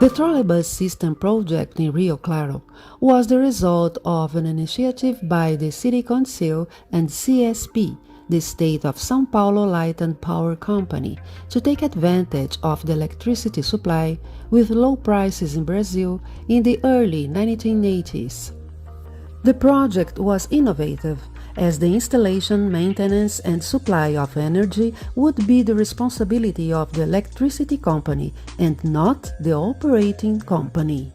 The trolleybus system project in Rio Claro was the result of an initiative by the City Council and CSP, the State of São Paulo Light and Power Company, to take advantage of the electricity supply with low prices in Brazil in the early 1980s. The project was innovative, as the installation, maintenance and supply of energy would be the responsibility of the electricity company and not the operating company.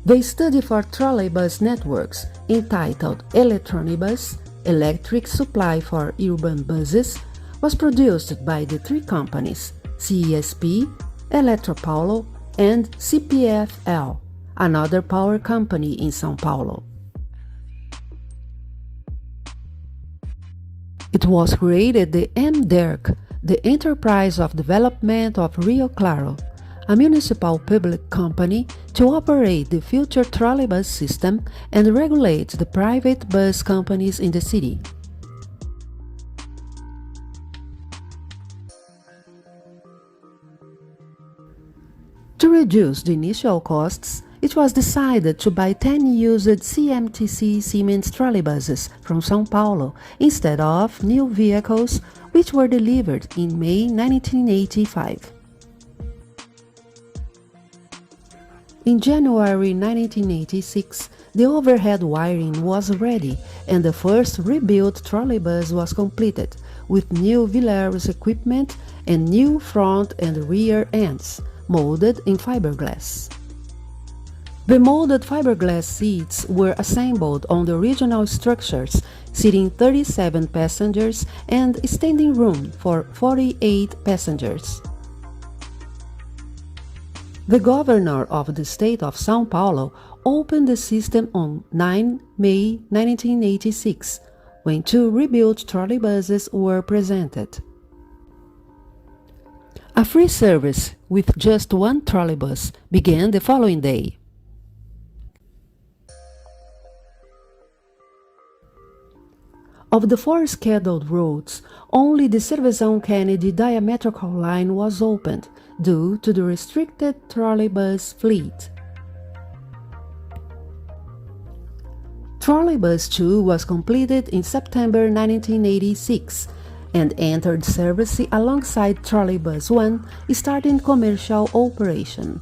The study for trolleybus networks, entitled Eletrônibus, Electric Supply for Urban Buses, was produced by the three companies, CESP, Eletropaulo and CPFL, another power company in São Paulo. It was created the MDERC, the Enterprise of Development of Rio Claro, a municipal public company to operate the future trolleybus system and regulate the private bus companies in the city. To reduce the initial costs, it was decided to buy 10 used CMTC Siemens trolleybuses from São Paulo instead of new vehicles which were delivered in May 1985. In January 1986, the overhead wiring was ready and the first rebuilt trolleybus was completed with new Villers equipment and new front and rear ends, molded in fiberglass. The molded fiberglass seats were assembled on the original structures, seating 37 passengers and standing room for 48 passengers. The governor of the state of São Paulo opened the system on 9 May 1986, when two rebuilt trolleybuses were presented. A free service with just one trolleybus began the following day. Of the four scheduled routes, only the Cervezão Kennedy diametrical line was opened due to the restricted trolleybus fleet. Trolleybus 2 was completed in September 1986 and entered service alongside Trolleybus 1, starting commercial operation.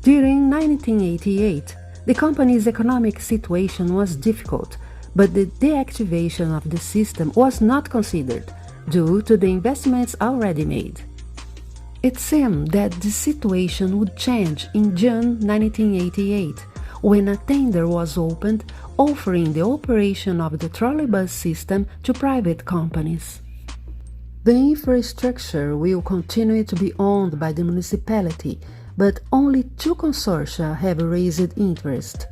During 1988, the company's economic situation was difficult, but the deactivation of the system was not considered due to the investments already made. It seemed that the situation would change in June 1988, when a tender was opened offering the operation of the trolleybus system to private companies. The infrastructure will continue to be owned by the municipality, but only two consortia have raised interest.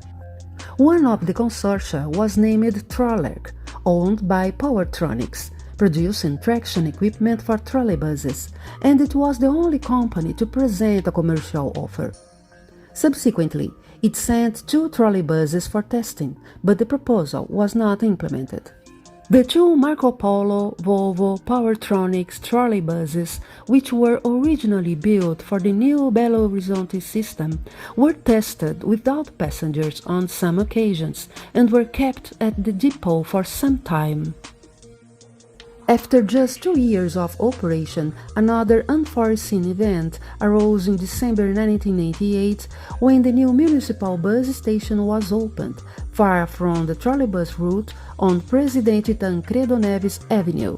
One of the consortia was named Trollerg, owned by Powertronics, producing traction equipment for trolleybuses, and it was the only company to present a commercial offer. Subsequently, it sent two trolleybuses for testing, but the proposal was not implemented. The two Marco Polo Volvo Powertronics trolleybuses, which were originally built for the new Belo Horizonte system, were tested without passengers on some occasions and were kept at the depot for some time. After just 2 years of operation, another unforeseen event arose in December 1988 when the new municipal bus station was opened, far from the trolleybus route on Presidente Tancredo Neves Avenue.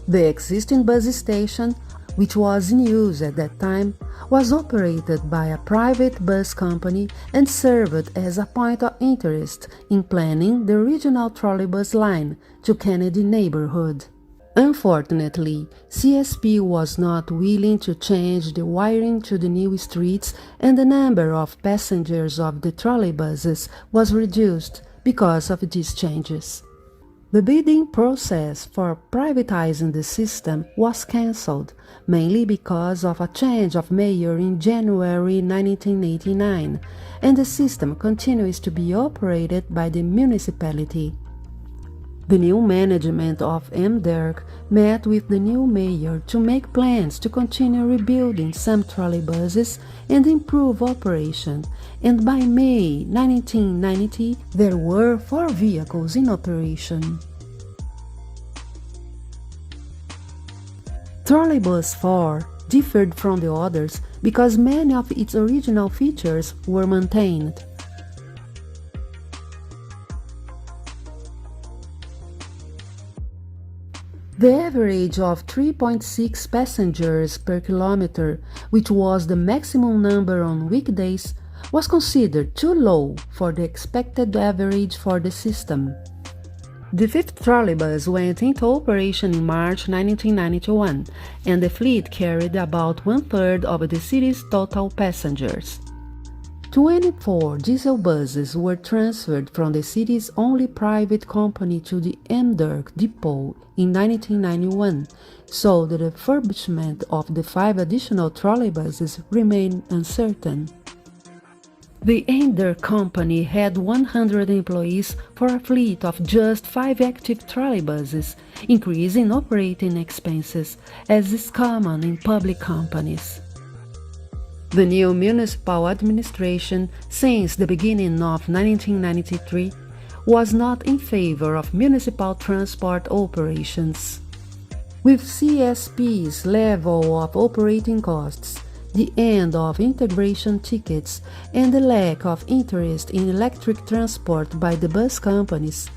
The existing bus station, which was in use at that time, was operated by a private bus company and served as a point of interest in planning the regional trolleybus line to Kennedy neighborhood. Unfortunately, CSP was not willing to change the wiring to the new streets, and the number of passengers of the trolleybuses was reduced because of these changes. The bidding process for privatizing the system was cancelled, mainly because of a change of mayor in January 1989, and the system continues to be operated by the municipality. The new management of MDERC met with the new mayor to make plans to continue rebuilding some trolleybuses and improve operation, and by May 1990 there were 4 vehicles in operation. Trolleybus 4 differed from the others because many of its original features were maintained. The average of 3.6 passengers per kilometer, which was the maximum number on weekdays, was considered too low for the expected average for the system. The 5th trolleybus went into operation in March 1991, and the fleet carried about 1/3 of the city's total passengers. 24 diesel buses were transferred from the city's only private company to the MDERC depot in 1991, so the refurbishment of the 5 additional trolleybuses remained uncertain. The MDERC company had 100 employees for a fleet of just 5 active trolleybuses, increasing operating expenses, as is common in public companies. The new municipal administration, since the beginning of 1993, was not in favor of municipal transport operations. With CSP's level of operating costs, the end of integration tickets, and the lack of interest in electric transport by the bus companies,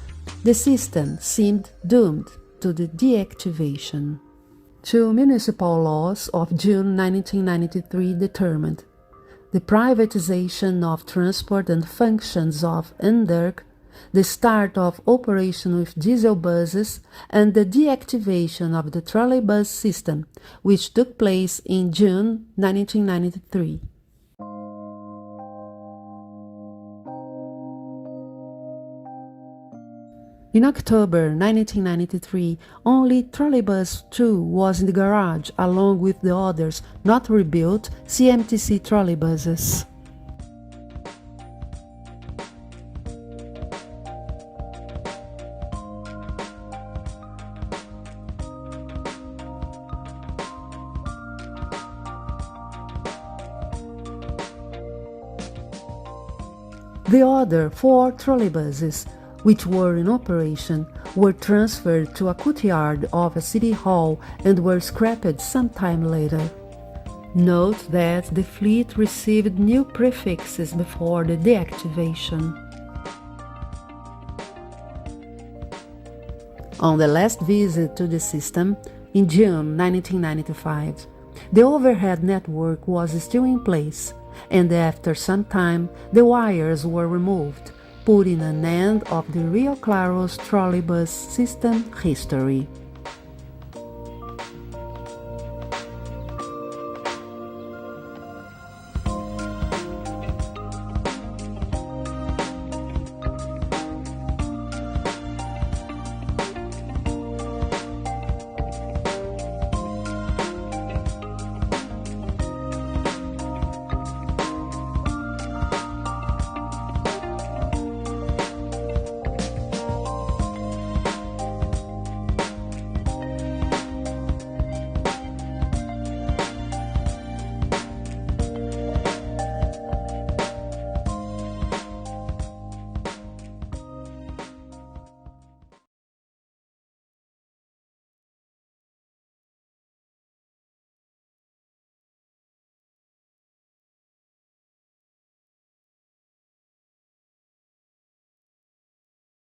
the system seemed doomed to the deactivation. 2 municipal laws of June 1993 determined the privatization of transport and functions of MDERC, the start of operation with diesel buses, and the deactivation of the trolleybus system, which took place in June 1993. In October 1993, only Trolleybus 2 was in the garage along with the others not rebuilt CMTC trolleybuses. The other 4 trolleybuses, which were in operation, were transferred to a courtyard of a city hall and were scrapped sometime later. Note that the fleet received new prefixes before the deactivation. On the last visit to the system, in June 1995, the overhead network was still in place, and after some time the wires were removed, putting an end of the Rio Claro's trolleybus system history.